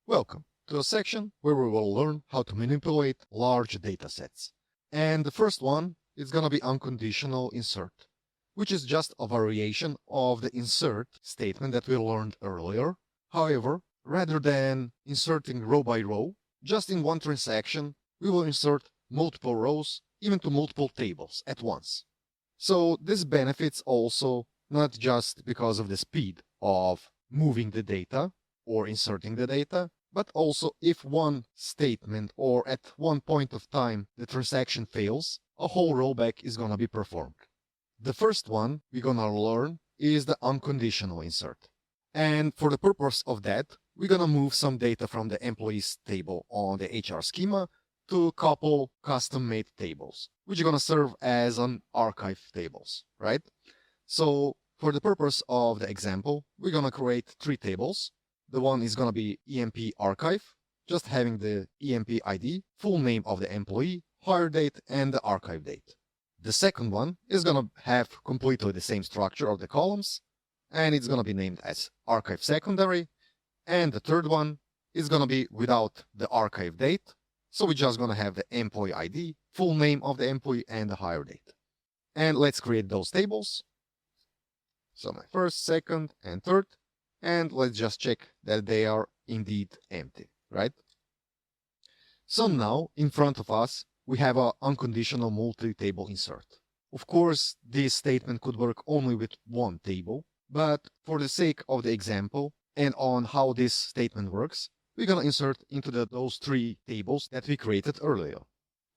Welcome to a section where we will learn how to manipulate large datasets. And the first one is going to be unconditional insert, which is just a variation of the insert statement that we learned earlier. However, rather than inserting row by row, just in one transaction, we will insert multiple rows, even to multiple tables at once. So this benefits also not just because of the speed of moving the data or inserting the data, but also if one statement or at one point of time the transaction fails, a whole rollback is going to be performed. The first one we're going to learn is the unconditional insert. And for the purpose of that, we're going to move some data from the employees table on the HR schema to a couple custom-made tables, which are going to serve as an archive tables, right? So for the purpose of the example, we're going to create three tables. The one is going to be EMP archive, just having the EMP ID, full name of the employee, hire date, and the archive date. The second one is going to have completely the same structure of the columns, and it's going to be named as archive secondary. And the third one is going to be without the archive date, so we're just going to have the employee ID, full name of the employee, and the hire date. And let's create those tables. So my first, second, and third. And let's just check that they are indeed empty, right? So now, in front of us, we have an unconditional multi-table insert. Of course, this statement could work only with one table, but for the sake of the example and on how this statement works, we're going to insert into those three tables that we created earlier.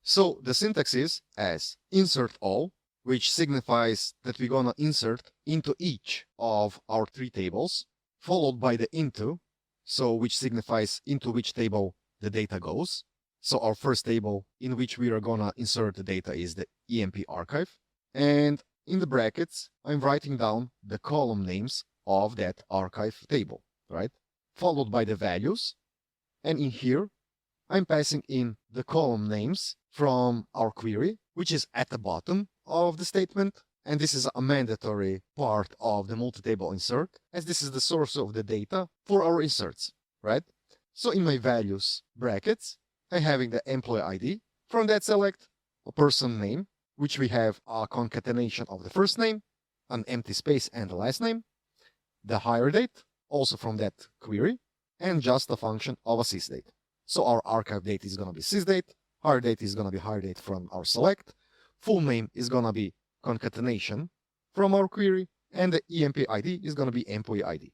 So the syntax is as insert all, which signifies that we're going to insert into each of our three tables, followed by the into, so which signifies into which table the data goes. So our first table in which we are gonna insert the data is the EMP archive. And in the brackets, I'm writing down the column names of that archive table, right? Followed by the values. And in here, I'm passing in the column names from our query, which is at the bottom of the statement. And this is a mandatory part of the multi-table insert, as this is the source of the data for our inserts, right? So in my values brackets, I'm having the employee ID. From that select a person name, which we have a concatenation of the first name, an empty space and the last name, the hire date, also from that query, and just a function of a sysdate. So our archive date is going to be sysdate, hire date is going to be hire date from our select, full name is going to be concatenation from our query, and the EMP ID is going to be employee ID.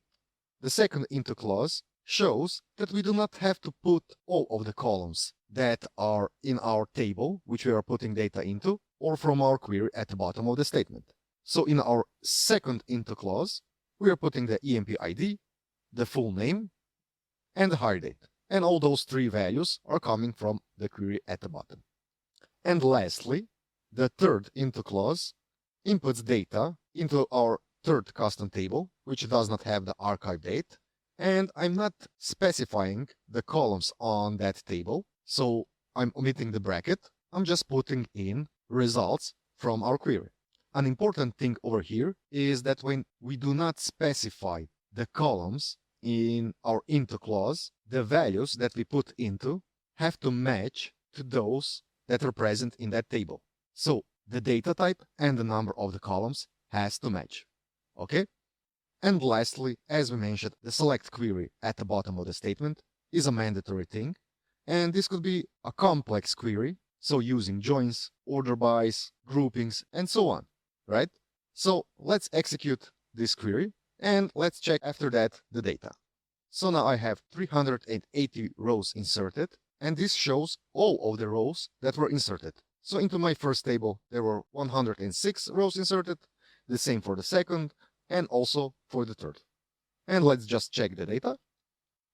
The second into clause shows that we do not have to put all of the columns that are in our table, which we are putting data into, or from our query at the bottom of the statement. So in our second into clause, we are putting the EMP ID, the full name, and the hire date. And all those three values are coming from the query at the bottom. And lastly, the third into clause inputs data into our third custom table, which does not have the archive date, and I'm not specifying the columns on that table, so I'm omitting the bracket. I'm just putting in results from our query. An important thing over here is that when we do not specify the columns in our into clause, the values that we put into have to match to those that are present in that table. So the data type and the number of the columns has to match, okay? And lastly, as we mentioned, the select query at the bottom of the statement is a mandatory thing, and this could be a complex query, so using joins, order bys, groupings, and so on, right? So let's execute this query, and let's check after that the data. So now I have 380 rows inserted, and this shows all of the rows that were inserted. So into my first table, there were 106 rows inserted, the same for the second, and also for the third. And let's just check the data.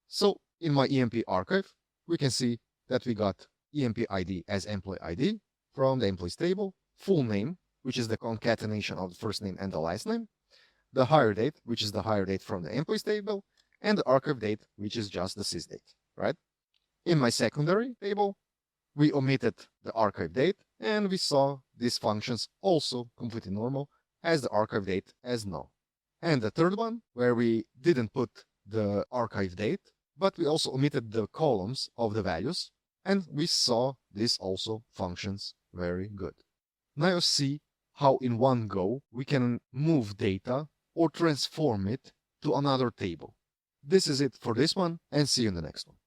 So in my EMP archive, we can see that we got EMP ID as employee ID from the employees table, full name, which is the concatenation of the first name and the last name, the hire date, which is the hire date from the employees table, and the archive date, which is just the sysdate, right? In my secondary table, we omitted the archive date, and we saw these functions also completely normal as the archive date as null. And the third one, where we didn't put the archive date, but we also omitted the columns of the values, and we saw this also functions very good. Now you see how in one go we can move data or transform it to another table. This is it for this one, and see you in the next one.